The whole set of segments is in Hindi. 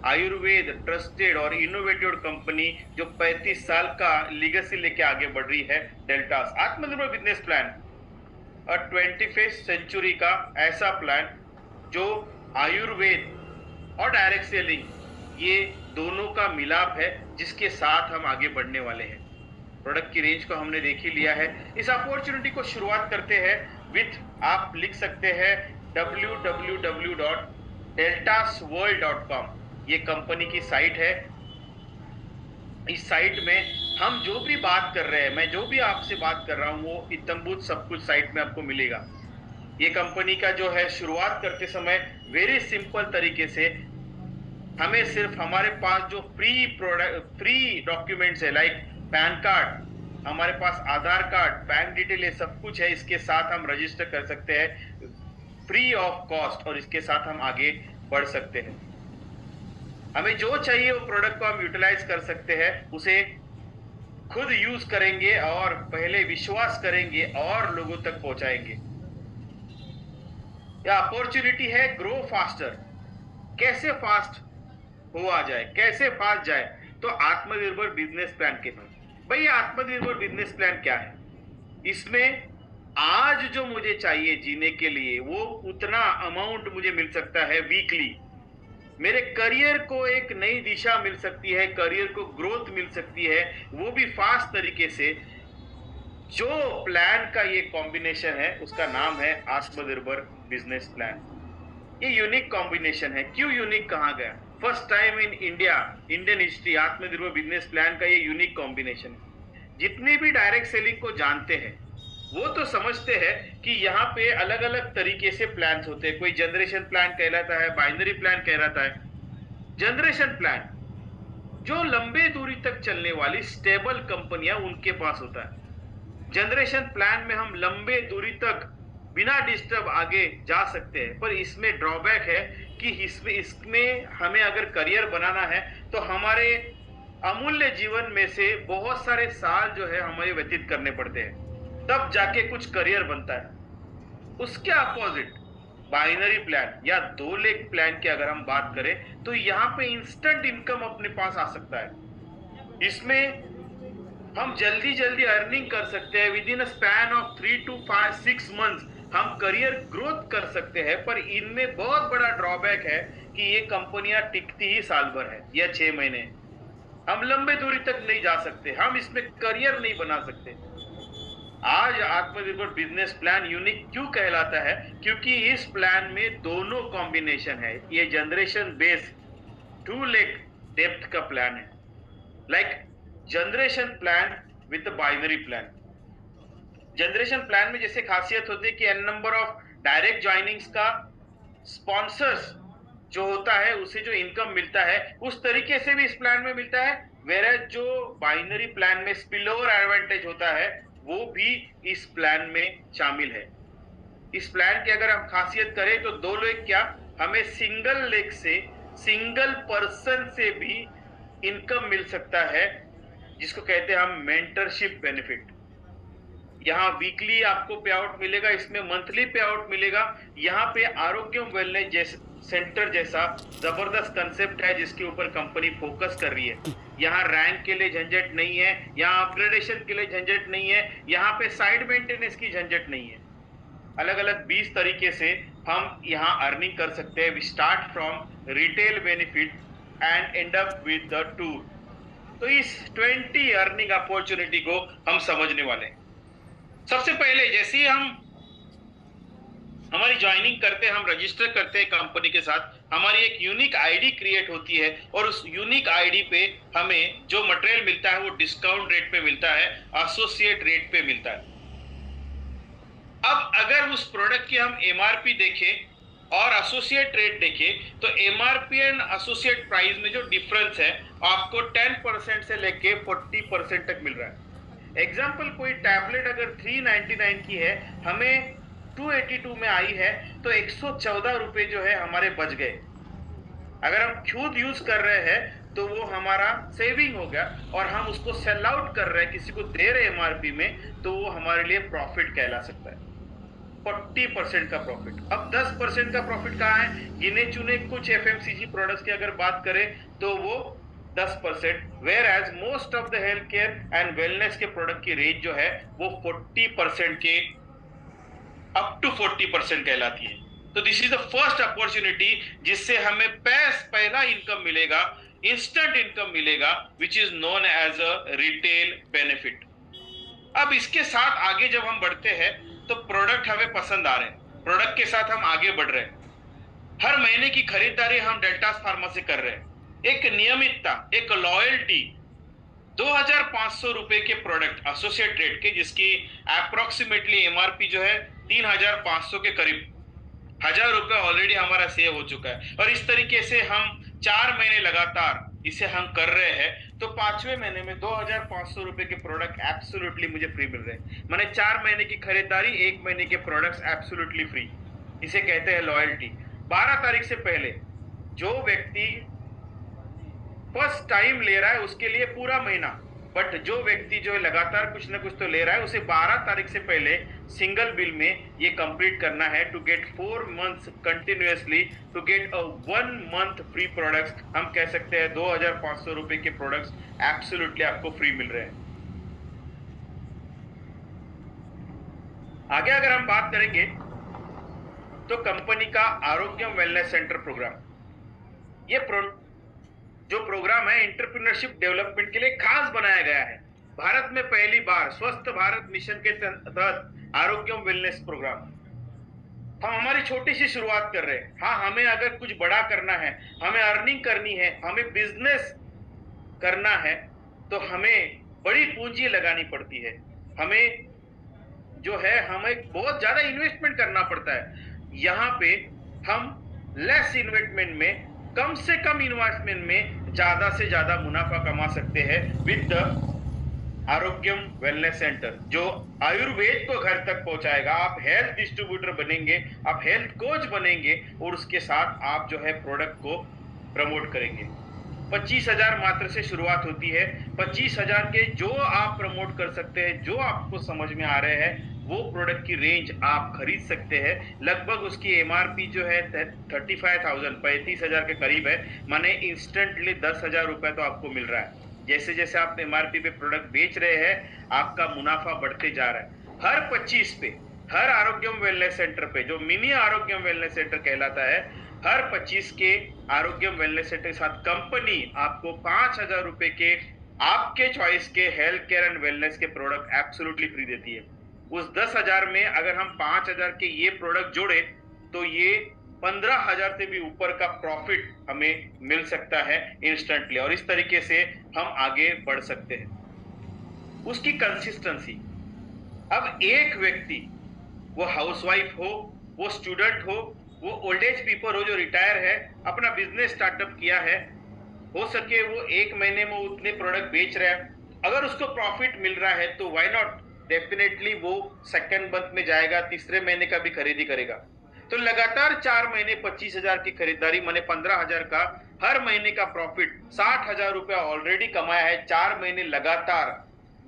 आयुर्वेद ट्रस्टेड और इनोवेटिव कंपनी जो 35 साल का लीगेसी लेके आगे बढ़ रही है, डेल्टास आत्मनिर्भर बिजनेस प्लान, और 21st सेंचुरी का ऐसा प्लान जो आयुर्वेद और डायरेक्ट सेलिंग, ये दोनों का मिलाप है, जिसके साथ हम आगे बढ़ने वाले हैं। प्रोडक्ट की रेंज को हमने देख ही लिया है। इस अपॉर्चुनिटी को शुरुआत करते हैं विथ, आप लिख सकते हैं www.deltasworld.com, ये कंपनी की साइट है। इस साइट में हम जो भी बात कर रहे हैं, मैं जो भी आपसे बात कर रहा हूं, वो इत्तंबूत सब कुछ साइट में आपको मिलेगा। ये कंपनी का जो है, शुरुआत करते समय वेरी सिंपल तरीके से हमें सिर्फ हमारे पास जो फ्री डॉक्यूमेंट्स है, लाइक पैन कार्ड, हमारे पास आधार कार्ड, बैंक डिटेल, ये सब कुछ है, इसके साथ हम रजिस्टर कर सकते हैं फ्री ऑफ कॉस्ट, और इसके साथ हम आगे बढ़ सकते हैं। हमें जो चाहिए वो प्रोडक्ट को हम यूटिलाइज कर सकते हैं, उसे खुद यूज करेंगे और पहले विश्वास करेंगे और लोगों तक पहुंचाएंगे। यह अपॉर्चुनिटी है ग्रो फास्टर। कैसे फास्ट हुआ जाए, कैसे फास्ट जाए, तो आत्मनिर्भर बिजनेस प्लान के तहत। भाई, आत्मनिर्भर बिजनेस प्लान क्या है? इसमें आज जो मुझे चाहिए जीने के लिए, वो उतना अमाउंट मुझे मिल सकता है वीकली। मेरे करियर को एक नई दिशा मिल सकती है, करियर को ग्रोथ मिल सकती है, वो भी फास्ट तरीके से। जो प्लान का ये कॉम्बिनेशन है, उसका नाम है आत्मनिर्भर बिजनेस प्लान। ये यूनिक कॉम्बिनेशन है। क्यों यूनिक कहा गया? First time in India, Indian history, आत्मनिर्भर बिजनेस प्लान का ये यूनिक कॉम्बिनेशन है। जितने भी डायरेक्ट सेलिंग को जानते हैं, वो तो समझते हैं कि यहाँ पे अलग अलग तरीके से प्लान होते हैं। कोई जनरेशन प्लान कहलाता है, बाइनरी प्लान कहलाता है। जनरेशन प्लान जो लंबे दूरी तक चलने वाली स्टेबल कंपनियां, उनके पास होता है। जनरेशन प्लान में हम लंबे दूरी तक बिना डिस्टर्ब आगे जा सकते हैं, पर इसमें ड्रॉबैक है कि इसमें हमें अगर करियर बनाना है, तो हमारे अमूल्य जीवन में से बहुत सारे साल जो है हमें व्यतीत करने पड़ते हैं, तब जाके कुछ करियर बनता है। उसके अपोजिट बाइनरी प्लान या 2 लेग प्लान की अगर हम बात करें, तो यहाँ पे इंस्टेंट इनकम अपने पास आ सकता है। इसमें हम जल्दी जल्दी अर्निंग कर सकते हैं। With in a span of 3 to 6 months हम करियर ग्रोथ कर सकते हैं। पर इनमें बहुत बड़ा ड्रॉबैक है कि ये कंपनियां टिकती ही साल भर है या 6 महीने। हम लंबे दूरी तक नहीं जा सकते, हम इसमें करियर नहीं बना सकते। आज आत्मनिर्भर बिजनेस प्लान यूनिक क्यों कहलाता है? क्योंकि इस प्लान में दोनों कॉम्बिनेशन है। ये जनरेशन बेस्ड 2 लेग डेप्थ का प्लान है, like generation plan with binary plan. Generation plan में जैसे खासियत होती है कि n number of direct joinings का स्पॉन्सर्स जो होता है, उसे जो इनकम मिलता है, उस तरीके से भी इस प्लान में मिलता है। वेयर जो बाइनरी प्लान में स्पिल ओवर एडवांटेज होता है, वो भी इस प्लान में शामिल है। इस प्लान की अगर हम खासियत करें, तो 2 लेग क्या, हमें सिंगल लेग से, सिंगल पर्सन से भी इनकम मिल सकता है, जिसको कहते हैं हम मेंटरशिप बेनिफिट। यहाँ वीकली आपको पे आउट मिलेगा, इसमें मंथली पे आउट मिलेगा। यहाँ पे आरोग्यम वेलनेस सेंटर जैसा जबरदस्त कंसेप्ट है, जिसके ऊपर कंपनी फोकस कर रही है। यहाँ रैंक के लिए झंझट नहीं है, यहाँ अपग्रेडेशन के लिए झंझट नहीं है, यहाँ पे साइड मेंटेनेंस की झंझट नहीं है। अलग अलग 20 तरीके से हम यहाँ अर्निंग कर सकते हैं। We start from retail benefit and end up with the tour. तो इस 20 अर्निंग अपॉर्चुनिटी को हम समझने वाले हैं। सबसे पहले जैसे ही हम हमारी ज्वाइनिंग करते हैं, हम रजिस्टर करते हैं कंपनी के साथ, हमारी एक यूनिक आईडी क्रिएट होती है, और उस यूनिक आईडी पे हमें जो मटेरियल मिलता है वो डिस्काउंट रेट पे मिलता है, एसोसिएट रेट पे मिलता है। अब अगर उस प्रोडक्ट की हम एमआरपी देखें और एसोसिएट रेट देखें, तो एमआरपी एंड एसोसिएट प्राइस में जो डिफरेंस है, आपको 10% से लेके 40% तक मिल रहा है। एग्जाम्पल, कोई टैबलेट अगर 399 की है, हमें 282 में आई है, तो 114 रुपए जो है हमारे बच गए। अगर हम खुद यूज कर रहे हैं, तो वो हमारा सेविंग हो गया, और हम उसको सेल आउट कर रहे हैं, किसी को दे रहे एमआरपी में, तो वो हमारे लिए प्रॉफिट कहला सकता है। 40% का प्रॉफिट। अब 10% का प्रॉफिट कहाँ है? गिने चुने कुछ एफएमसीजी प्रोडक्ट्स की अगर बात करें तो वो 10%, whereas most of the health care and wellness के प्रोडक्ट की रेंज जो है वो 40% के अप टू 40% कहलाती है। तो this is the first opportunity जिससे हमें पहला इनकम मिलेगा, इंस्टेंट इनकम मिलेगा, which is known as a retail benefit. अब इसके साथ आगे जब हम बढ़ते हैं तो प्रोडक्ट हमें पसंद आ रहे हैं, प्रोडक्ट के साथ हम आगे बढ़ रहे हैं, हर महीने की खरीदारी हम डेल्टास फार्मा से कर रहे हैं, एक नियमितता, एक लॉयल्टी। 2500 रुपए के प्रोडक्ट एसोसिएट रेट के, जिसकी अप्रोक्सीमेटली एमआरपी जो है 3500 के करीब, 1000 रुपए ऑलरेडी हमारा सेव हो चुका है। और इस तरीके से हम 4 महीने लगातार इसे हम कर रहे हैं, तो 5वें महीने में 2500 रुपए के प्रोडक्ट एब्सोल्युटली मुझे फ्री मिल रहे हैं। मैंने 4 महीने की खरीदारी, 1 महीने के प्रोडक्ट्स एब्सोल्युटली फ्री, इसे कहते हैं लॉयल्टी। 12 तारीख से पहले जो व्यक्ति फर्स्ट टाइम ले रहा है उसके लिए पूरा महीना, बट जो व्यक्ति जो लगातार कुछ ना कुछ तो ले रहा है उसे 12 तारीख से पहले सिंगल बिल में ये कंप्लीट करना है to get 4 months continuously, to get 1 month free products. हम कह सकते हैं 2500 रुपए के प्रोडक्ट्स एब्सोल्युटली आपको फ्री मिल रहे हैं। आगे अगर हम बात करेंगे तो कंपनी का आरोग्यम वेलनेस सेंटर प्रोग्राम, ये जो प्रोग्राम है एंटरप्रेन्योरशिप डेवलपमेंट के लिए खास बनाया गया है। भारत में पहली बार स्वस्थ भारत मिशन के तहत आरोग्यम वेलनेस प्रोग्राम, हम हमारी छोटी सी शुरुआत कर रहे हैं। हाँ, हमें अगर कुछ बड़ा करना है, हमें अर्निंग करनी है, हमें बिजनेस करना है, तो हमें बड़ी पूंजी लगानी पड़ती है, हमें जो है हमें बहुत ज्यादा इन्वेस्टमेंट करना पड़ता है। यहाँ पे हम लेस इन्वेस्टमेंट में, कम से कम इन्वेस्टमेंट में ज्यादा से ज्यादा मुनाफा कमा सकते हैं with the Arogyam wellness centre, जो आयुर्वेद को घर तक पहुंचाएगा। आप हेल्थ डिस्ट्रीब्यूटर बनेंगे, आप हेल्थ कोच बनेंगे, और उसके साथ आप जो है प्रोडक्ट को प्रमोट करेंगे। 25,000 मात्र से शुरुआत होती है। 25,000 के जो आप प्रमोट कर सकते हैं, जो आपको समझ में आ रहे हैं, वो प्रोडक्ट की रेंज आप खरीद सकते हैं। लगभग उसकी एमआरपी जो है 35,000, 35,000 के करीब है, माने इंस्टेंटली 10,000 रुपए तो आपको मिल रहा है। जैसे जैसे आप एमआरपी पे प्रोडक्ट बेच रहे हैं, आपका मुनाफा बढ़ते जा रहा है। हर 25 पे, हर आरोग्यम वेलनेस सेंटर पे, जो मिनी आरोग्यम वेलनेस सेंटर कहलाता है, हर 25 के आरोग्यम वेलनेस सेंटर के साथ कंपनी आपको 5,000 रुपए के आपके चॉइस के हेल्थ केयर एंड वेलनेस के प्रोडक्ट एब्सोल्युटली फ्री देती है। उस 10,000 में अगर हम 5,000 के ये प्रोडक्ट जोड़े तो ये 15,000 से भी ऊपर का प्रॉफिट हमें मिल सकता है इंस्टेंटली, और इस तरीके से हम आगे बढ़ सकते हैं। उसकी कंसिस्टेंसी, अब एक व्यक्ति, वो हाउसवाइफ हो, वो स्टूडेंट हो, वो ओल्ड एज पीपल हो जो रिटायर है, अपना बिजनेस स्टार्टअप किया है, हो सके वो 1 महीने में उतने प्रोडक्ट बेच रहा है, अगर उसको प्रॉफिट मिल रहा है तो व्हाई नॉट, डेफिनेटली वो सेकंड मंथ में जाएगा, तीसरे महीने का भी खरीदी करेगा। तो लगातार 4 महीने 25,000 की खरीदारी माने 15,000 का हर महीने का प्रॉफिट, 60,000 रुपया ऑलरेडी कमाया है 4 महीने लगातार।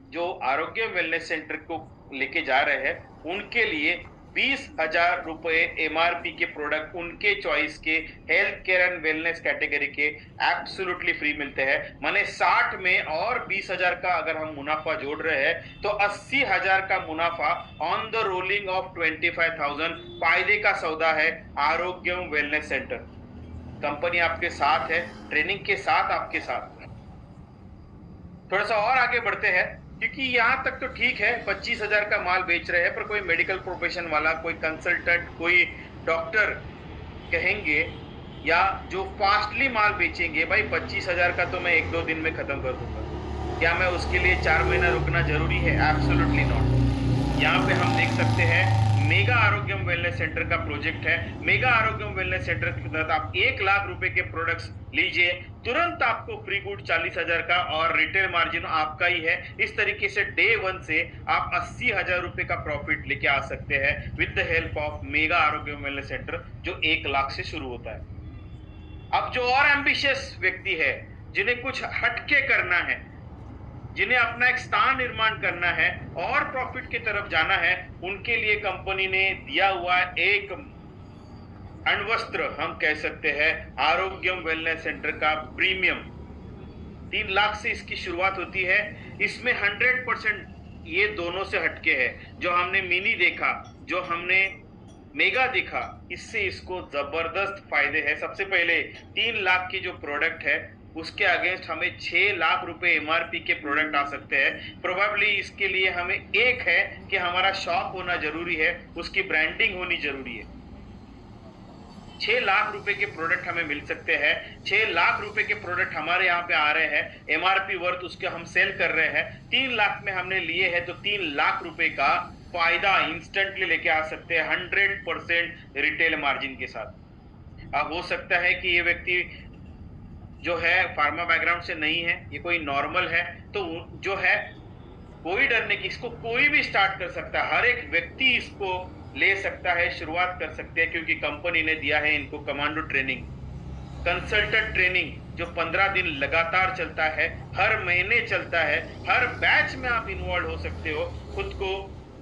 जो आरोग्य वेलनेस सेंटर को लेके जा रहे हैं उनके लिए 20,000 रुपए एमआरपी के प्रोडक्ट उनके चॉइस के health care and wellness category के एब्सोल्युटली फ्री मिलते हैं। माने 60 में और 20,000 का अगर हम मुनाफा जोड़ रहे हैं तो 80,000 का मुनाफा ऑन द रोलिंग ऑफ 25,000। फायदे का सौदा है आरोग्यम वेलनेस सेंटर। कंपनी आपके साथ है, ट्रेनिंग के साथ आपके साथ। थोड़ा सा और आगे बढ़ते हैं, क्योंकि यहां तक तो ठीक है 25,000 का माल बेच रहे हैं, पर कोई मेडिकल प्रोफेशन वाला, कोई कंसल्टेंट, कोई डॉक्टर कहेंगे या जो फास्टली माल बेचेंगे, भाई 25,000 का तो मैं 1-2 दिन में खत्म कर दूंगा, क्या मैं उसके लिए 4 महीना रुकना जरूरी है? Absolutely not. यहाँ पे हम देख सकते हैं मेगा आरोग्यम वेलनेस सेंटर का प्रोजेक्ट है। मेगा आरोग्यम वेलनेस सेंटर के तहत आप 1 लाख रुपए के प्रोडक्ट्स लीजिए, तुरंत आपको फ्री गुड 40,000 का और रिटेल मार्जिन आपका ही है। इस तरीके से डे 1 से आप 80,000 रुपए का प्रॉफिट लेके आ सकते हैं with the help of mega Arogyam wellness centre, जो 1 लाख से शुरू होता है। अब जो और एम्बिशियस व्यक्ति है, जिन्हें कुछ हटके करना है, जिन्हें अपना एक स्थान निर्माण करना है और प्रॉफिट की तरफ जाना है, उनके लिए कंपनी ने दिया हुआ एक अण्वस्त्र हम कह सकते हैं, आरोग्यम वेलनेस सेंटर का प्रीमियम। 3 लाख से इसकी शुरुआत होती है। इसमें 100% ये दोनों से हटके है। जो हमने मिनी देखा, जो हमने मेगा देखा, इससे इसको जबरदस्त फायदे हैं। सबसे पहले 3 लाख की जो प्रोडक्ट है उसके अगेंस्ट हमें 6 लाख रुपए एमआरपी के प्रोडक्ट आ सकते हैं। प्रोबेबली इसके लिए हमें एक है कि हमारा शॉप होना जरूरी है, उसकी ब्रांडिंग होनी जरूरी है। 6 लाख रुपए के प्रोडक्ट हमें मिल सकते हैं। 6 लाख रुपए के प्रोडक्ट हमारे यहाँ पे आ रहे हैं, एमआरपी वर्थ उसके हम सेल कर रहे हैं। 3 लाख में हमने लिए हैं, तो 3 लाख रुपए का फायदा इंस्टेंटली लेके आ सकते हैं 100% रिटेल मार्जिन के साथ। अब हो सकता है कि ये व्यक्ति जो है फार्मा बैकग्राउंड से नहीं है, ये कोई नॉर्मल है, तो जो है कोई डरने की, इसको कोई भी स्टार्ट कर सकता है। हर एक व्यक्ति इसको ले सकता है, शुरुआत कर सकते हैं, क्योंकि कंपनी ने दिया है इनको कमांडो ट्रेनिंग, कंसल्टेंट ट्रेनिंग, जो 15 दिन लगातार चलता है, हर महीने चलता है। हर बैच में आप इन्वॉल्व हो सकते हो, खुद को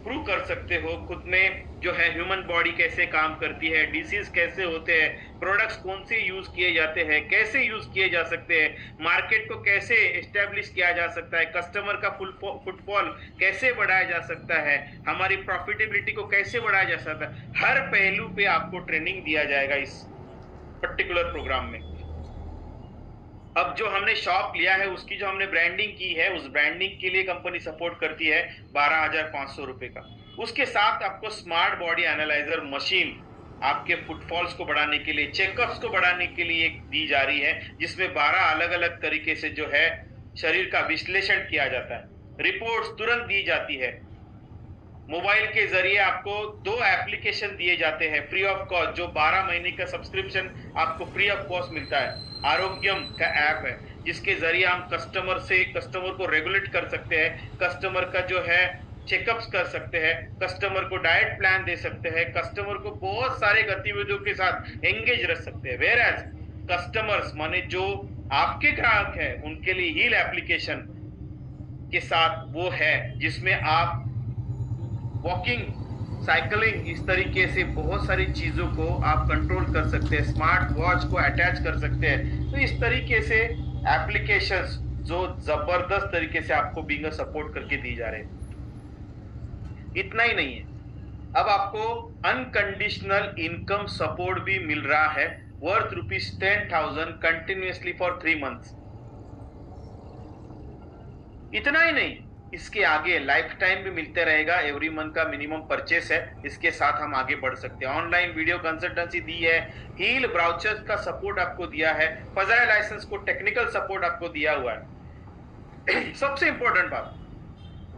प्रूव कर सकते हो, खुद में जो है ह्यूमन बॉडी कैसे काम करती है, डिसीज कैसे होते हैं, प्रोडक्ट्स कौन से यूज किए जाते हैं, कैसे यूज किए जा सकते हैं, मार्केट को कैसे एस्टेब्लिश किया जा सकता है, कस्टमर का फुटफॉल कैसे बढ़ाया जा सकता है, हमारी प्रॉफिटेबिलिटी को कैसे बढ़ाया जा सकता है। हर पहलू पे आपको ट्रेनिंग दिया जाएगा इस पर्टिकुलर प्रोग्राम में। अब जो हमने शॉप लिया है उसकी जो हमने ब्रांडिंग की है, उस ब्रांडिंग के लिए कंपनी सपोर्ट करती है 12,500 रुपए का। उसके साथ आपको स्मार्ट बॉडी एनालाइजर मशीन आपके फुटफॉल्स को बढ़ाने के लिए, चेकअप्स को बढ़ाने के लिए दी जा रही है, जिसमें 12 अलग अलग तरीके से जो है शरीर का विश्लेषण किया जाता है, रिपोर्ट्स तुरंत दी जाती है। मोबाइल के जरिए आपको 2 एप्लीकेशन दिए जाते हैं फ्री ऑफ कॉस्ट, जो 12 महीने का सब्सक्रिप्शन आपको फ्री ऑफ कॉस्ट मिलता है। आरोग्यम का ऐप है, जिसके जरिए हम कस्टमर को रेगुलेट कर सकते हैं, कस्टमर का जो है चेकअप्स कर सकते हैं, कस्टमर को डाइट प्लान दे सकते हैं, कस्टमर को बहुत सारे गतिविधियों के साथ एंगेज रख सकते हैं। वेयर एज कस्टमर्स माने जो आपके ग्राहक है, उनके लिए हील एप्लीकेशन के साथ वो है, जिसमें आप वॉकिंग, साइकिलिंग, इस तरीके से बहुत सारी चीजों को आप कंट्रोल कर सकते हैं, स्मार्ट वॉच को अटैच कर सकते हैं। तो इस तरीके से एप्लीकेशंस जो जबरदस्त तरीके से आपको बीइंग सपोर्ट करके दी जा रहे हैं। इतना ही नहीं है, अब आपको अनकंडीशनल इनकम सपोर्ट भी मिल रहा है, वर्थ ₹10,000 कंटिन्यूअसली फॉर 3 मंथ्स। इतना ही नहीं, इसके आगे लाइफ टाइम भी मिलते रहेगा। एवरी मंथ का मिनिमम परचेस है, इसके साथ हम आगे बढ़ सकते हैं। ऑनलाइन वीडियो कंसल्टेंसी दी है, हील ब्राउचर्स का सपोर्ट आपको दिया है, फजाइल लाइसेंस को टेक्निकल सपोर्ट आपको दिया हुआ है। सबसे इंपॉर्टेंट बात,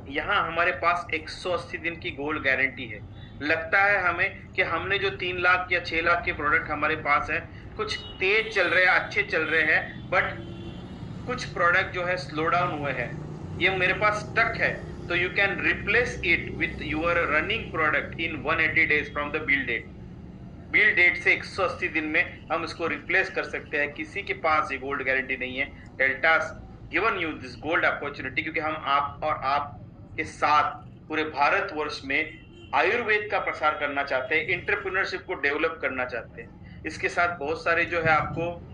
यहाँ हमारे पास 180 दिन की गोल्ड गारंटी है। लगता है हमें कि हमने जो 3 लाख या 6 लाख के प्रोडक्ट हमारे पास है, कुछ तेज चल रहे हैं, अच्छे चल रहे हैं, बट कुछ प्रोडक्ट जो है स्लो डाउन हुए हैं, ये मेरे पास स्टक है, तो you can replace it with your running product in 180 days from the bill date. Bill date से 180 दिन में हम इसको रिप्लेस कर सकते हैं। किसी के पास ये गोल्ड गारंटी नहीं है। Deltas given you this gold opportunity, क्योंकि हम आप और आप के साथ पूरे भारतवर्ष में आयुर्वेद का प्रसार करना चाहते हैं, एंटरप्रेन्योरशिप को डेवलप करना चाहते हैं। इसके साथ बहुत सारे जो है आपको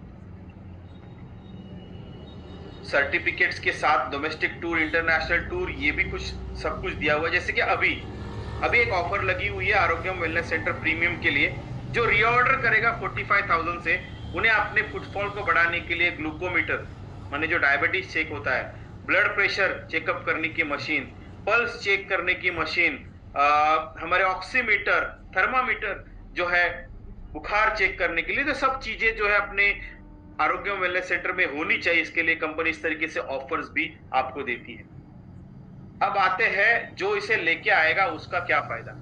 सर्टिफिकेट्स के साथ डोमेस्टिक टूर, इंटरनेशनल टूर, ये भी कुछ सब कुछ दिया हुआ है। जैसे कि अभी एक ऑफर लगी हुई है आरोग्यम वेलनेस सेंटर प्रीमियम के लिए, जो रीऑर्डर करेगा 45,000 से, उन्हें अपने फुटफॉल को बढ़ाने के लिए ग्लूकोमीटर माने जो डायबिटीज चेक होता है, ब्लड प्रेशर चेकअप करने की मशीन, पल्स चेक करने की मशीन, हमारे ऑक्सीमीटर, थर्मामीटर जो है बुखार चेक करने के लिए, तो सब चीजें जो है अपने आरोग्य वेलनेस सेंटर में होनी चाहिए। इसके लिए कंपनी इस तरीके से ऑफर्स भी आपको देती है। अब आते हैं जो इसे लेके आएगा उसका क्या फायदा।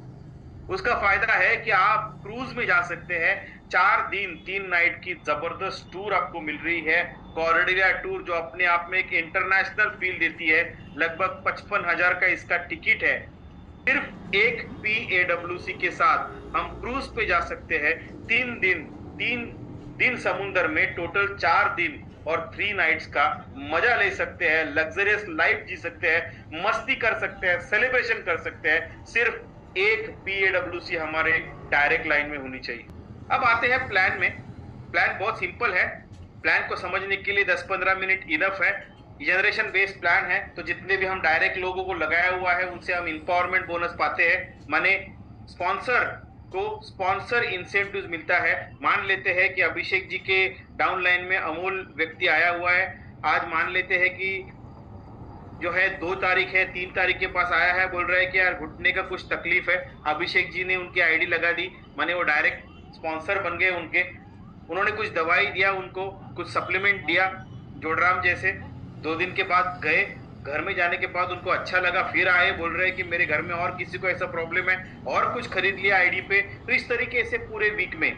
उसका फायदा है कि आप क्रूज में जा सकते हैं। 4 दिन 3 नाइट की जबरदस्त टूर आपको मिल रही है, कॉर्डिया टूर, जो अपने आप में एक इंटरनेशनल फील देती है। लगभग 55,000 का इसका टिकट है। सिर्फ एक PAWC के साथ हम क्रूज पे जा सकते हैं। 3 दिन समुद्र में, टोटल 4 दिन और 3 नाइट्स का मजा ले सकते हैं, लग्जरियस लाइफ जी सकते हैं, मस्ती कर सकते हैं, सेलिब्रेशन कर सकते हैं। सिर्फ एक PAWC हमारे डायरेक्ट लाइन में होनी चाहिए। अब आते हैं प्लान में। प्लान बहुत सिंपल है। प्लान को समझने के लिए 10-15 मिनट इनफ है। जनरेशन बेस्ड प्लान है, तो जितने भी हम डायरेक्ट लोगों को लगाया हुआ है उनसे हम इंपॉवरमेंट बोनस पाते हैं, माने स्पॉन्सर को स्पॉन्सर इंसेंटिव मिलता है। मान लेते हैं कि अभिषेक जी के डाउनलाइन में अमोल व्यक्ति आया हुआ है। आज मान लेते हैं कि जो है 2 तारीख है, 3 तारीख के पास आया है, बोल रहा है कि यार घुटने का कुछ तकलीफ है। अभिषेक जी ने उनकी आईडी लगा दी, माने वो डायरेक्ट स्पॉन्सर बन गए उनके। उन्होंने कुछ दवाई दिया उनको, कुछ सप्लीमेंट दिया जोड़राम जैसे। 2 दिन के बाद गए, घर में जाने के बाद उनको अच्छा लगा, फिर आए, बोल रहे हैं कि मेरे घर में और किसी को ऐसा प्रॉब्लम है, और कुछ खरीद लिया आईडी पे। तो इस तरीके से पूरे वीक में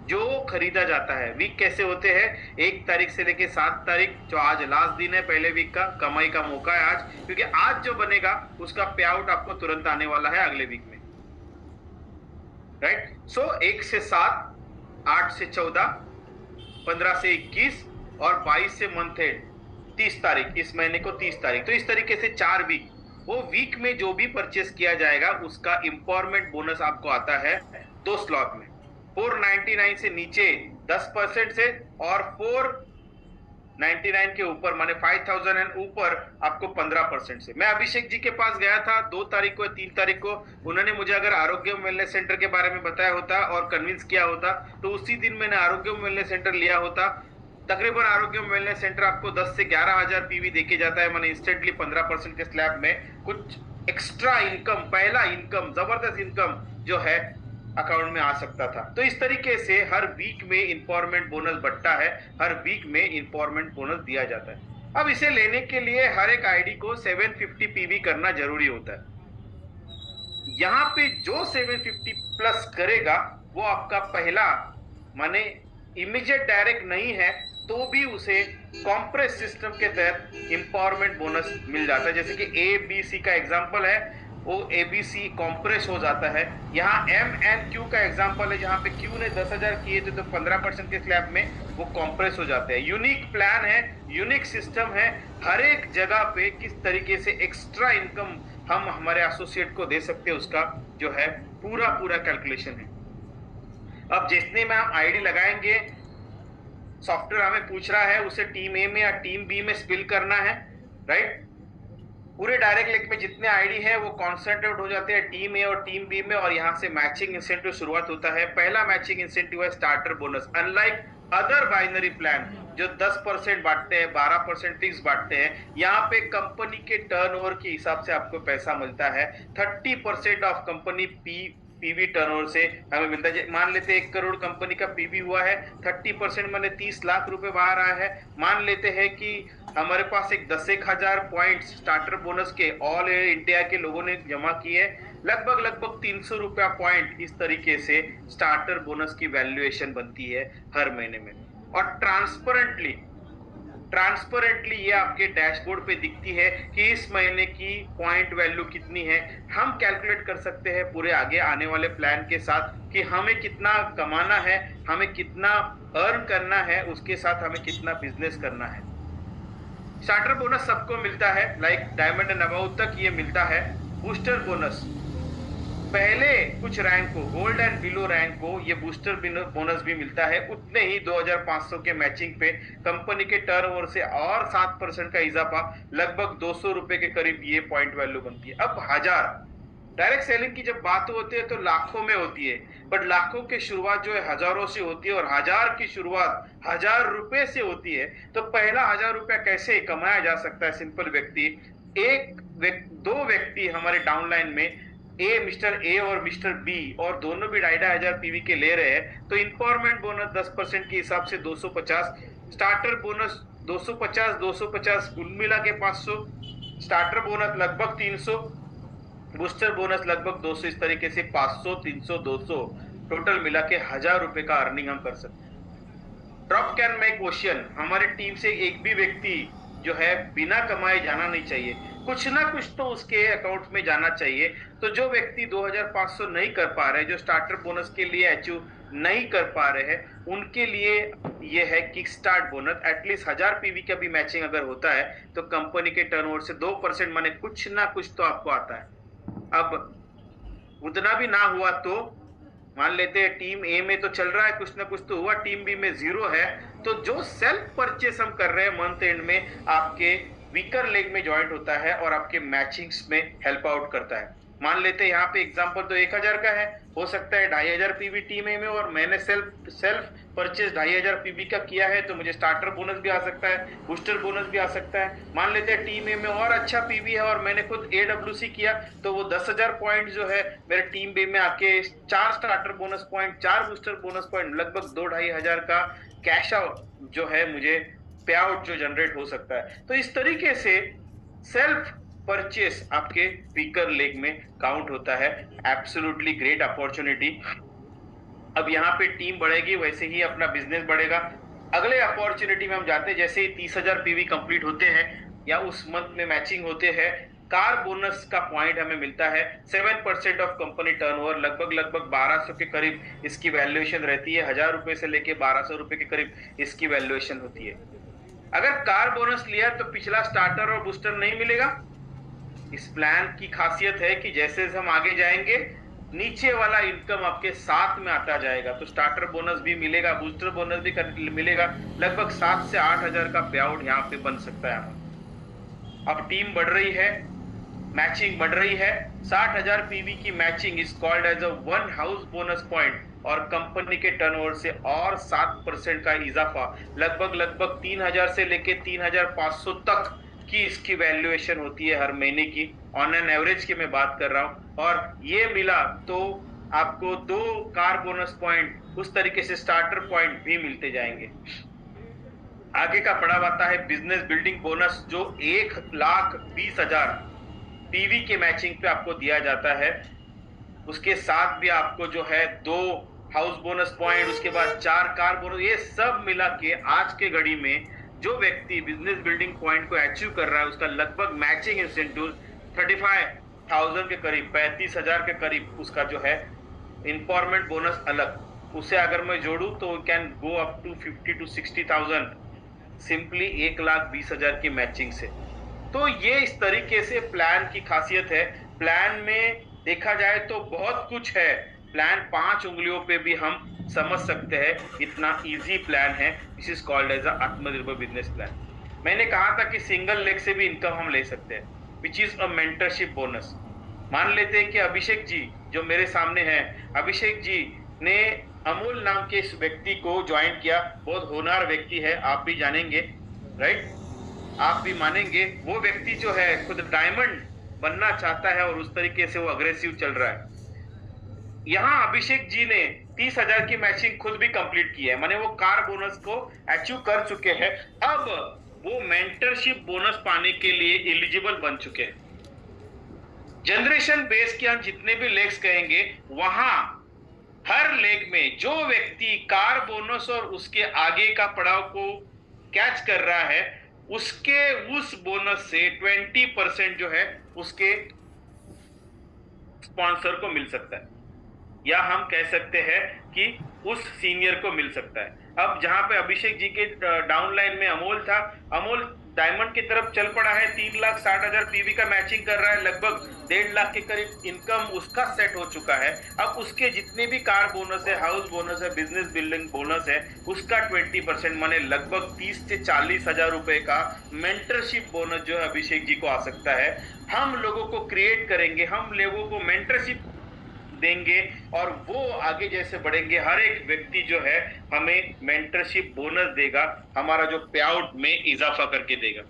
जो खरीदा जाता है, वीक कैसे होते हैं, 1 तारीख से लेके 7 तारीख, जो आज लास्ट दिन है पहले वीक का, कमाई का मौका है आज, क्योंकि आज जो बनेगा उसका पे आउट आपको तुरंत आने वाला है अगले वीक में, राइट। सो 1 से 7, 8 से 14, 15 से 21 और 22 से मंथ एंड 30 तारीख, इस महीने को 30 तारीख। तो इस तरीके से 4 वीक, वो वीक में जो भी परचेस किया जाएगा उसका इंपॉवरमेंट बोनस आपको आता है 2 स्लॉट में। 499 से नीचे 10% से, और 499 के ऊपर माने 5000 एंड ऊपर आपको 15% से। मैं अभिषेक जी के पास गया था 2 तारीख को, 3 तारीख को। उन्होंने मुझे अगर आरोग्य वेलनेस सेंटर के बारे में बताया होता और कन्विंस किया होता तो उसी दिन मैंने आरोग्य वेलनेस सेंटर लिया होता। तकरीबन आरोग्य वेलनेस सेंटर आपको 10 से 11,000 पीवी देके जाता है, माने इंस्टेंटली 15% के स्लैब में कुछ एक्स्ट्रा इनकम, पहला इनकम, जबरदस्त इनकम जो है अकाउंट में आ सकता था। तो इस तरीके से हर वीक में इंपॉवरमेंट बोनस बढ़ता है, हर वीक में इंपॉवरमेंट बोनस दिया जाता है। अब इसे लेने के लिए हर एक आईडी को 750 पीवी करना जरूरी होता है। यहां पे जो 750 प्लस करेगा वो आपका पहला, माने इमीडिएट डायरेक्ट नहीं है तो भी उसे कॉम्प्रेस सिस्टम के तहत इंपॉवरमेंट बोनस मिल जाता है। जैसे कि ABC का एग्जांपल है, वो ABC कॉम्प्रेस हो जाता है। यहाँ MNQ का एग्जांपल है, जहाँ पे Q ने 10,000 किए थे तो 15% के स्लैब में वो कॉम्प्रेस हो जाते हैं। यूनिक प्लान है, यूनिक सिस्टम है, हर एक जगह पे किस तरीके से एक्स्ट्रा इनकम हम हमारे एसोसिएट को दे सकते हैं उसका जो है पूरा कैलकुलेशन है। अब जितने में हम आईडी लगाएंगे, सॉफ्टवेयर हमें पूछ रहा है उसे टीम ए में या टीम बी में स्पिल करना है, राइट। पूरे डायरेक्ट लिंक में जितने आईडी है वो कॉन्सेंट्रेट हो जाते हैं टीम ए और टीम बी में, और यहाँ से मैचिंग इंसेंटिव शुरुआत होता है। पहला मैचिंग इंसेंटिव है starter bonus. Unlike other binary plan जो 10% बांटते हैं, 12% फिक्स बांटते हैं, यहाँ पे कंपनी के टर्नओवर के हिसाब से आपको पैसा मिलता है। 30% ऑफ कंपनी पीवी टर्नओवर से हमें मिलता है। मान लेते हैं 1 करोड़ कंपनी का पीवी हुआ है, 30% माने 30 लाख रुपए बाहर आया है। मान लेते हैं कि हमारे पास 10,000 पॉइंट्स स्टार्टर बोनस के ऑल इंडिया के लोगों ने जमा किए, लगभग 300 रुपया पॉइंट। इस तरीके से स्टार्टर बोनस की वैल्यूएशन बनती है हर महीने में, और ट्रांसपेरेंटली ये आपके डैशबोर्ड पे दिखती है कि इस महीने की पॉइंट वैल्यू कितनी है। हम कैलकुलेट कर सकते हैं पूरे आगे आने वाले प्लान के साथ कि हमें कितना कमाना है, हमें कितना अर्न करना है, उसके साथ हमें कितना बिजनेस करना है। स्टार्टर बोनस सबको मिलता है, लाइक डायमंड एंड अबव तक ये मिलता है। बूस्टर बोनस पहले कुछ रैंक को, गोल्ड एंड बिलो रैंक को ये बूस्टर बोनस भी मिलता है। उतने ही 2,500 के मैचिंग पे कंपनी के टर्नओवर से और 7% का इजाफा, लगभग 200 रुपए के करीब ये पॉइंट वैल्यू बनती है। अब 1000 डायरेक्ट सेलिंग की जब बात होती है तो लाखों में होती है, बट लाखों की शुरुआत जो है हजारों से होती है, और 1000 की शुरुआत 1000 रुपए से होती है। तो पहला 1000 रुपया कैसे कमाया जा सकता है? सिंपल व्यक्ति, दो व्यक्ति हमारे डाउनलाइन में, मिस्टर ए और मिस्टर बी, और दोनों भी 2,500 पीवी के ले रहे हैं, तो इंपॉवरमेंट बोनस 10% के हिसाब से 250, स्टार्टर बोनस 250 कुल मिला के 500, स्टार्टर बोनस लगभग 300, बूस्टर बोनस लगभग 200। इस तरीके से 500, 300, 200 टोटल मिला के 1000 रुपए का अर्निंग हम कर सकते हैं। ड्रॉप कैन मेक क्वेश्चन, हमारे टीम से एक भी व्यक्ति जो है बिना कमाए जाना नहीं चाहिए, कुछ ना कुछ तो उसके अकाउंट में जाना चाहिए। तो जो व्यक्ति 2,500 नहीं कर पा रहे, जो स्टार्टर बोनस के लिए अचीव नहीं कर पा रहे हैं उनके लिए ये है kick start bonus. At least 1000 PV का भी मैचिंग अगर होता है तो कंपनी के टर्नओवर से 2% माने कुछ ना कुछ तो आपको आता है। अब उतना भी ना हुआ तो मान लेते हैं टीम ए में तो चल रहा है, कुछ ना कुछ तो हुआ, टीम बी में 0 है, तो जो सेल्फ परचेस हम कर रहे हैं मंथ एंड में आपके वीकर लेग में ज्वाइंट होता है और आपके मैचिंग्स में हेल्प आउट करता है। मान लेते हैं यहाँ पे एग्जांपल तो 1000 का है, हो सकता है 2500 पीवी टीम ए में और मैंने सेल्फ परचेस 2500 पीवी का किया है, तो मुझे स्टार्टर बोनस भी आ सकता है, बूस्टर बोनस भी आ सकता है। मान लेते हैं टीम ए में और अच्छा पीवी है और मैंने खुद AWC किया, तो वो 10,000 पॉइंट जो है मेरे टीम बी में आके 4 starter bonus point, 4 booster bonus point, लगभग 2-2,500 का कैश आउट जो है मुझे पे आउट जो जनरेट हो सकता है। तो इस तरीके से सेल्फ परचेस आपके वीकर लेग में काउंट होता है। Absolutely great opportunity. अब यहाँ पे टीम बढ़ेगी वैसे ही अपना बिजनेस बढ़ेगा। अगले अपॉर्चुनिटी में हम जाते हैं, जैसे ही 30,000 पीवी कंप्लीट होते हैं या उस मंथ में मैचिंग होते हैं, कार बोनस का पॉइंट हमें मिलता है 7% ऑफ कंपनी टर्नओवर, लगभग 1200 के करीब इसकी वैल्यूएशन रहती है। 1000 रुपए से लेके 1200 रुपए के करीब इसकी वैल्यूएशन होती है। अगर कार बोनस लिया तो पिछला स्टार्टर और बूस्टर नहीं मिलेगा। इस प्लान की खासियत है कि जैसे हम आगे जाएंगे नीचे वाला इनकम आपके साथ में आता जाएगा, तो स्टार्टर बोनस भी मिलेगा, बूस्टर बोनस भी मिलेगा। लगभग 7 से 8,000 का पे आउट यहाँ पे बन सकता है। अब टीम बढ़ रही है, मैचिंग बढ़ रही है। 60,000 पीवी की matching is called as a 1 house bonus point और कंपनी के टर्नओवर से और 7% का इजाफा, लगभग 3,000 से लेके 3,500 तक की इसकी वैल्यूएशन होती है हर महीने की। ऑन एन एवरेज की मैं बात कर रहा हूं। और ये मिला तो आपको 2 कार बोनस पॉइंट, उस तरीके से स्टार्टर पॉइंट भी मिलते जाएंगे। आगे का पड़ाव आता है बिजनेस बिल्डिंग बोनस, जो 1,20,000 पीवी के मैचिंग पे आपको दिया जाता है। उसके साथ भी आपको जो है 2 हाउस बोनस पॉइंट, उसके बाद 4 कार बोनस, ये सब मिला के आज के घड़ी में जो व्यक्ति बिजनेस बिल्डिंग पॉइंट को अचीव कर रहा है उसका लगभग मैचिंग इंसेंटिव 35,000 के करीब, 35,000 के करीब उसका जो है इम्पावरमेंट बोनस अलग, उसे अगर मैं जोड़ूं तो can go up to 50 to 60,000 simply 1,20,000 की मैचिंग से। तो ये इस तरीके से प्लान की खासियत है। प्लान में देखा जाए तो बहुत कुछ है, प्लान 5 उंगलियों पे भी हम समझ सकते हैं, इतना इजी प्लान है। दिस इज कॉल्ड एज आत्मनिर्भर बिजनेस प्लान। मैंने कहा था कि सिंगल लेग से भी इनकम हम ले सकते हैं, which is a mentorship bonus. मान लेते हैं कि अभिषेक जी जो मेरे सामने हैं, अभिषेक जी ने अमूल नाम के इस व्यक्ति को ज्वाइन किया, बहुत होनहार व्यक्ति है, आप भी जानेंगे, राइट, आप भी मानेंगे। वो व्यक्ति जो है खुद डायमंड बनना चाहता है और उस तरीके से वो अग्रेसिव चल रहा है। यहाँ अभिषेक जी ने 30,000 की मैचिंग खुद भी कंप्लीट की है, माने वो कार बोनस को अचीव कर चुके हैं। अब वो मेंटरशिप बोनस पाने के लिए एलिजिबल बन चुके हैं। जनरेशन बेस के हम जितने भी लेग्स कहेंगे, वहां हर लेग में जो व्यक्ति कार बोनस और उसके आगे का पड़ाव को कैच कर रहा है, उसके उस बोनस से 20% जो है उसके स्पॉन्सर को मिल सकता है, या हम कह सकते हैं कि उस सीनियर को मिल सकता है। अब जहां पे अभिषेक जी के डाउनलाइन में अमोल था, अमोल डायमंड की तरफ चल पड़ा है, 3,60,000 पीवी का मैचिंग कर रहा है, लगभग 1.5 लाख के करीब इनकम उसका सेट हो चुका है। अब उसके जितने भी कार बोनस है, हाउस बोनस है, बिजनेस बिल्डिंग बोनस है, उसका 20% माने लगभग 30 से 40,000 रुपए का मेंटरशिप बोनस जो है अभिषेक जी को आ सकता है। हम लोगों को क्रिएट करेंगे, हम लोगों को मेंटरशिप देंगे और वो आगे जैसे बढ़ेंगे, हर एक व्यक्ति जो है हमें मेंटरशिप बोनस देगा, हमारा जो पे आउट में इजाफा करके देगा।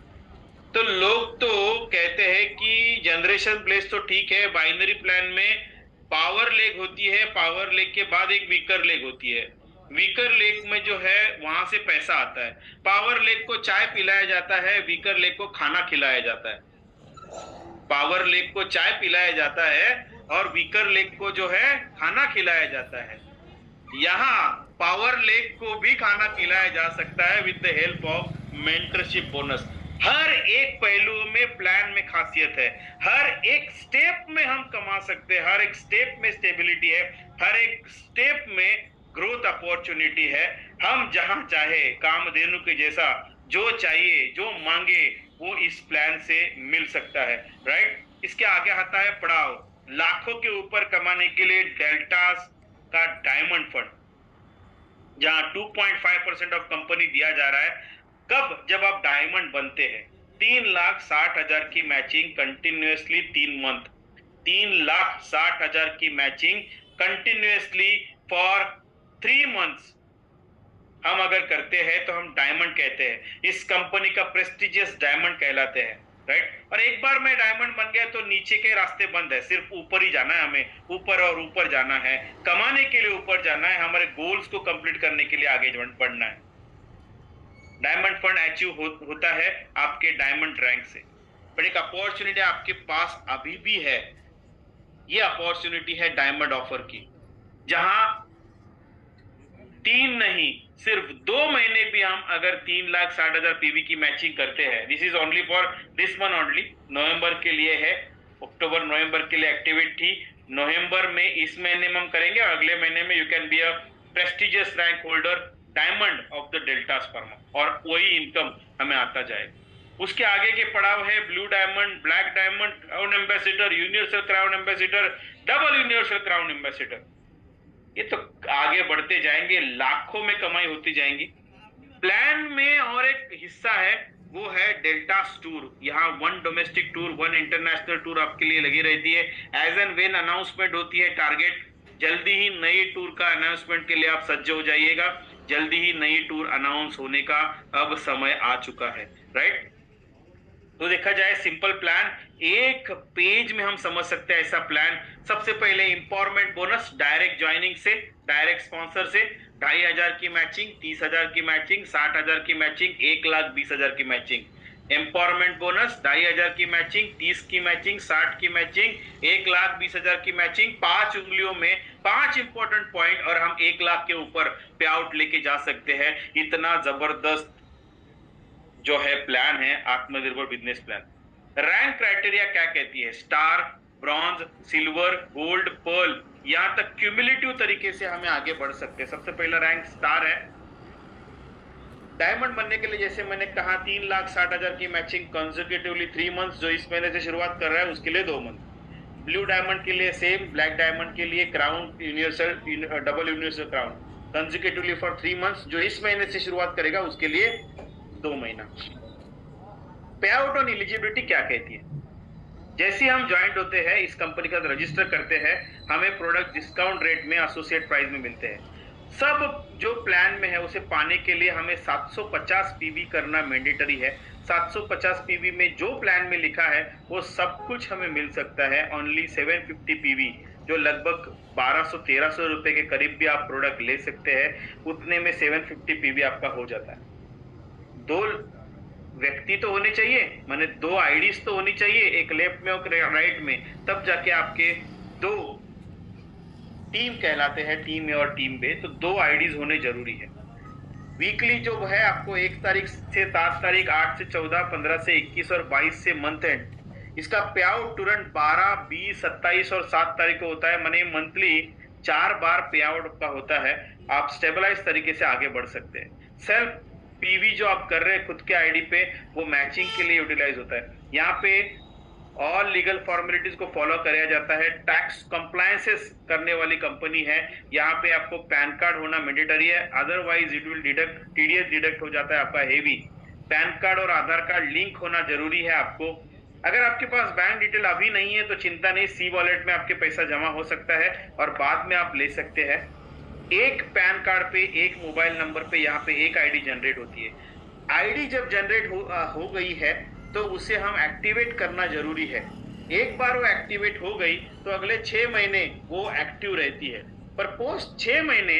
तो लोग तो कहते हैं कि जनरेशन प्लेस तो ठीक है, बाइनरी प्लान में पावर लेग होती है, पावर लेग के बाद एक वीकर लेग होती है। वीकर लेग में जो है वहां से पैसा आता है। पावर लेग को चाय पिलाया जाता है, वीकर लेग को खाना खिलाया जाता है। पावर लेग को चाय पिलाया जाता है और वीकर लेग को जो है खाना खिलाया जाता है। यहाँ पावर लेग को भी खाना खिलाया जा सकता है with the help of mentorship bonus. हर एक पहलू में प्लान में खासियत है, हर एक स्टेप में हम कमा सकते हैं, हर एक स्टेप में स्टेबिलिटी है, हर एक स्टेप में ग्रोथ अपॉर्चुनिटी है। हम जहां चाहे कामधेनु के जैसा जो चाहिए जो मांगे वो इस प्लान से मिल सकता है, राइट। इसके आगे आता है पड़ाव। लाखों के ऊपर कमाने के लिए डेल्टास का डायमंड फंड, जहां 2.5% ऑफ कंपनी दिया जा रहा है। कब? जब आप डायमंड बनते हैं। 3,60,000 की मैचिंग कंटिन्यूअसली 3 मंथ, 3,60,000 की मैचिंग कंटिन्यूअसली फॉर 3 मंथ्स हम अगर करते हैं तो हम डायमंड कहते हैं। इस कंपनी का प्रेस्टिजियस डायमंड कहलाते हैं, राइट। और एक बार मैं डायमंड बन गया तो नीचे के रास्ते बंद है, सिर्फ ऊपर ही जाना है, हमें ऊपर और ऊपर जाना है, कमाने के लिए ऊपर जाना है, हमारे गोल्स को कंप्लीट करने के लिए आगे बढ़ना है। डायमंड फंड अचीव होता है आपके डायमंड रैंक से। पर एक अपॉर्चुनिटी आपके पास अभी भी है, ये अपॉर्चुनिटी है डायमंड ऑफर की, जहां 3 नहीं सिर्फ 2 महीने भी हम अगर 3,60,000 पीवी की मैचिंग करते हैं। This is only for this month only, November के लिए है, अक्टूबर नवंबर के लिए एक्टिवेट थी। नवंबर में इस महीने में हम करेंगे और अगले महीने में you can be a prestigious rank holder diamond of the deltas pharma, और वही इनकम हमें आता जाएगा। उसके आगे के पड़ाव है blue diamond, black diamond, crown ambassador, universal crown ambassador, double universal crown ambassador. ये तो आगे बढ़ते जाएंगे, लाखों में कमाई होती जाएंगी। प्लान में और एक हिस्सा है, वो है डेल्टास टूर। यहाँ 1 डोमेस्टिक टूर 1 इंटरनेशनल टूर आपके लिए लगी रहती है। एज एंड व्हेन अनाउंसमेंट होती है टारगेट, जल्दी ही नई टूर का अनाउंसमेंट के लिए आप सज्ज हो जाइएगा। जल्दी ही नई टूर अनाउंस होने का अब समय आ चुका है, राइट। तो देखा जाए सिंपल प्लान, एक पेज में हम समझ सकते हैं ऐसा प्लान। सबसे पहले एम्पावरमेंट बोनस, डायरेक्ट ज्वाइनिंग से, डायरेक्ट स्पॉन्सर से 2,500 की मैचिंग, 30,000 की मैचिंग, 60,000 की मैचिंग, 1,20,000 की मैचिंग। एम्पावरमेंट बोनस 2,500 की मैचिंग, 30 की मैचिंग, 60 की मैचिंग, 1,20,000 की मैचिंग। 5 उंगलियों में 5 इंपॉर्टेंट पॉइंट और हम 1 लाख के ऊपर पे आउट लेके जा सकते हैं। इतना जबरदस्त जो है प्लान है आत्मनिर्भर बिजनेस प्लान। रैंक क्राइटेरिया क्या कहती है? Star, bronze, silver, gold, pearl, यहां तक क्यूमुलेटिव तरीके से हमें आगे बढ़ सकते हैं। सबसे पहला रैंक स्टार है। डायमंड बनने के लिए जैसे मैंने कहा 3,60,000 की मैचिंग कंसेक्यूटिवली 3 मंथ्स, जो इस महीने से शुरुआत कर रहा है उसके लिए 2 मंथ। ब्लू डायमंड के लिए सेम, ब्लैक डायमंड के लिए crown universal, double universal crown consecutively for 3 months, जो इस महीने से शुरुआत करेगा उसके लिए 2 महीना। पे आउट ऑन एलिजिबिलिटी क्या कहती है? जैसे हम ज्वाइंट होते हैं, इस कंपनी का रजिस्टर करते हैं, हमें प्रोडक्ट डिस्काउंट रेट में एसोसिएट प्राइस में मिलते हैं। सब जो प्लान में है उसे पाने के लिए हमें 750 पीवी करना मैंडेटरी है। 750 पीवी में जो प्लान में लिखा है वो सब कुछ हमें मिल सकता है ओनली 750 पीवी, जो लगभग 1200-1300 रुपए के करीब भी आप प्रोडक्ट ले सकते हैं। उतने में 750 पीवी आपका हो जाता है। 2 व्यक्ति तो होने चाहिए, माने 2 आईडीज तो होनी चाहिए, एक लेफ्ट में और राइट में, तब जाके आपके 2 टीम कहलाते हैं, टीम ए और टीम बी। तो 2 आईडीज होने जरूरी है। वीकली जो है आपको 1 तारीख से 7 तारीख, 8 से 14, 15 से 21 और 22 से मंथ एंड। इसका पे आउट तुरंत 12, 20, 27 और 7 तारीख को होता है। माने मंथली 4 बार पे आउट का होता है। आप स्टेबलाइज तरीके से आगे बढ़ सकते हैं। सेल्फ पीवी जो आप कर रहे हैं खुद के आईडी पे, वो मैचिंग के लिए यूटिलाइज होता है। यहाँ पे ऑल लीगल फॉर्मेलिटीज को फॉलो कराया जाता है। टैक्स कंप्लायंसेस करने वाली कंपनी है। यहाँ पे आपको पैन कार्ड होना मैंडेटरी है, otherwise it will deduct, TDS deduct हो जाता है आपका हेवी। पैन कार्ड और आधार कार्ड लिंक होना जरूरी है आपको। अगर आपके पास बैंक डिटेल अभी नहीं है तो चिंता नहीं, सी वॉलेट में आपके पैसा जमा हो सकता है और बाद में आप ले सकते हैं। एक पैन कार्ड पे, एक मोबाइल नंबर पे यहाँ पे एक आईडी जनरेट होती है। आईडी जब जनरेट हो गई है तो उसे हम एक्टिवेट करना जरूरी है। एक बार वो एक्टिवेट हो गई तो अगले 6 महीने वो एक्टिव रहती है, पर पोस्ट 6 महीने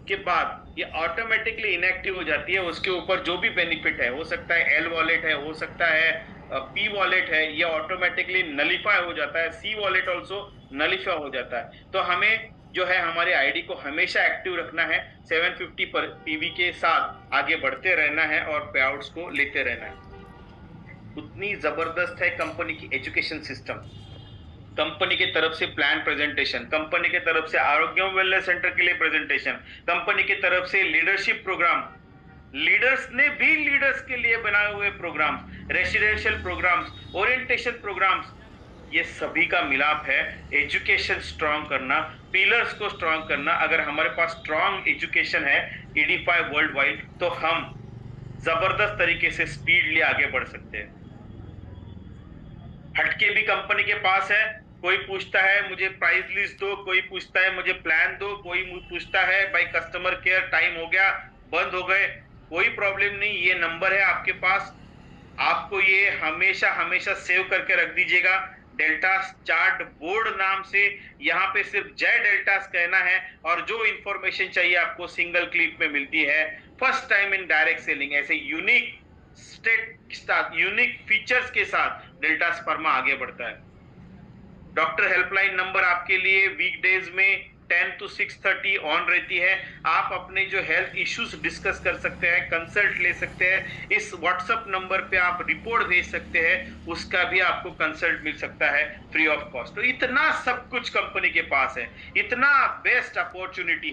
के बाद ये ऑटोमेटिकली इनएक्टिव हो जाती है। उसके ऊपर जो भी बेनिफिट है, हो सकता है एल वॉलेट है, हो सकता है पी वॉलेट है, ये ऑटोमेटिकली नलिफाई हो जाता है। सी वॉलेट ऑल्सो नलिफाई हो जाता है। तो हमें जो है हमारे आईडी को हमेशा एक्टिव रखना है, 750 पर पीवी के साथ आगे बढ़ते रहना है और पे आउट्स को लेते रहना है। उतनी जबरदस्त है कंपनी की एजुकेशन सिस्टम। कंपनी की तरफ से प्लान प्रेजेंटेशन, कंपनी की तरफ से आरोग्य वेलनेस सेंटर के लिए प्रेजेंटेशन, कंपनी की तरफ से लीडरशिप प्रोग्राम, लीडर्स ने भी लीडर्स के लिए बनाए हुए programs, residential programs, orientation programs, ये सभी का मिलाप है एजुकेशन स्ट्रांग करना, पिलर्स को स्ट्रांग करना। अगर हमारे पास स्ट्रांग एजुकेशन है ईडीफाई वर्ल्ड वाइड, तो हम जबरदस्त तरीके से स्पीडली आगे बढ़ सकते हैं। हटके भी कंपनी के पास है, कोई पूछता है मुझे प्राइस लिस्ट दो, कोई पूछता है मुझे प्लान दो, कोई पूछता है भाई कस्टमर केयर टाइम हो गया, बंद हो गए, कोई प्रॉब्लम नहीं, ये नंबर है आपके पास, आपको ये हमेशा हमेशा सेव करके रख दीजिएगा। डेल्टास चार्ट बोर्ड नाम से, यहाँ पे सिर्फ जय डेल्टास कहना है और जो इंफॉर्मेशन चाहिए आपको सिंगल क्लिक में मिलती है। First time in direct selling, ऐसे यूनिक यूनिक फीचर्स के साथ डेल्टास फर्मा आगे बढ़ता है। डॉक्टर हेल्पलाइन नंबर आपके लिए वीकडेज में 10 to 6:30 ऑन रहती है। आप अपने जो हेल्थ इश्यूज डिस्कस कर सकते हैं, कंसल्ट ले सकते हैं। इस व्हाट्सएप नंबर पे आप रिपोर्ट भेज सकते हैं, उसका भी आपको कंसल्ट मिल सकता है फ्री ऑफ कॉस्ट। तो इतना सब कुछ कंपनी के पास है, इतना बेस्ट अपॉर्चुनिटी